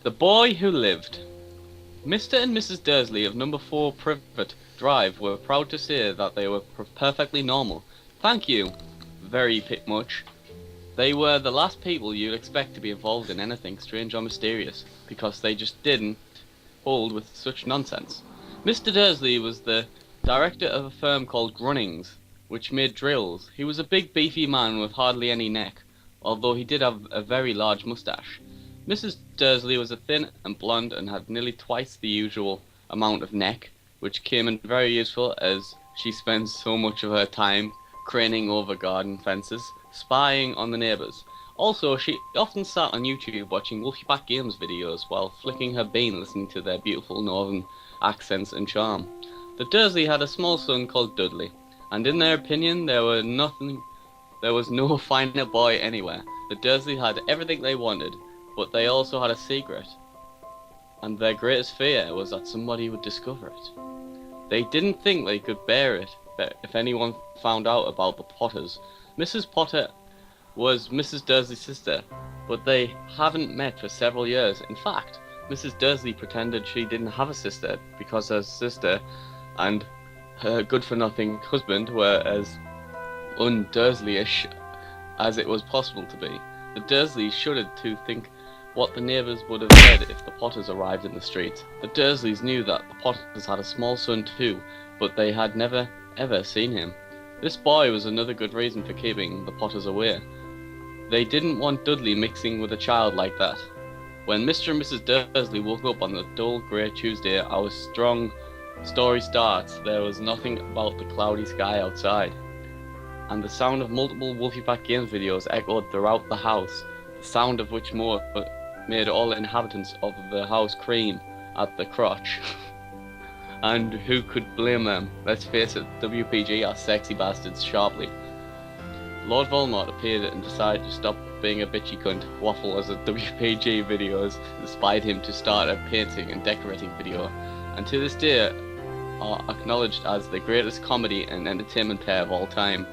The Boy Who Lived. Mr. and Mrs. Dursley of number 4 Privet Drive were proud to say that they were perfectly normal. Thank you, very much. They were the last people you'd expect to be involved in anything strange or mysterious, because they just didn't hold with such nonsense. Mr. Dursley was the director of a firm called Grunnings, which made drills. He was a big beefy man with hardly any neck, although he did have a very large moustache. Mrs. Dursley was a thin and blonde and had nearly twice the usual amount of neck, which came in very useful as she spends so much of her time craning over garden fences, spying on the neighbours. Also, she often sat on YouTube watching Wolfpack Games videos while flicking her bean listening to their beautiful northern accents and charm. The Dursley had a small son called Dudley, and in their opinion there was no finer boy anywhere. The Dursley had everything they wanted, but they also had a secret, and their greatest fear was that somebody would discover it. They didn't think they could bear it if anyone found out about the Potters. Mrs. Potter was Mrs. Dursley's sister, but they haven't met for several years. In fact, Mrs. Dursley pretended she didn't have a sister because her sister and her good-for-nothing husband were as un-Dursleyish as it was possible to be. The Dursleys shuddered to think what the neighbours would have said if the Potters arrived in the street. The Dursleys knew that the Potters had a small son too, but they had never ever seen him. This boy was another good reason for keeping the Potters away. They didn't want Dudley mixing with a child like that. When Mr. and Mrs. Dursley woke up on the dull grey Tuesday our strong story starts, there was nothing about the cloudy sky outside, and the sound of multiple Wolfpack Games videos echoed throughout the house, the sound of which made all inhabitants of the house cream at the crotch. And who could blame them? Let's face it, WPG are sexy bastards sharply. Lord Voldemort appeared and decided to stop being a bitchy cunt waffle as a WPG videos inspired him to start a painting and decorating video, and to this day are acknowledged as the greatest comedy and entertainment pair of all time.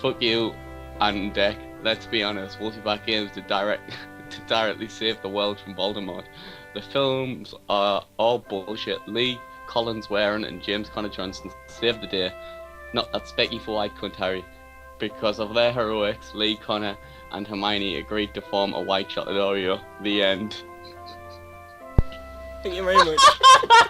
Fuck you and Deck. Let's be honest, Wolfpack Games did directly save the world from Voldemort. The films are all bullshit. Lee Collins Warren and James Connor Johnson saved the day, not that specky four-eyed cunt Harry. Because of their heroics, Lee, Connor and Hermione agreed to form a white chocolate Oreo. The end. Thank you very much.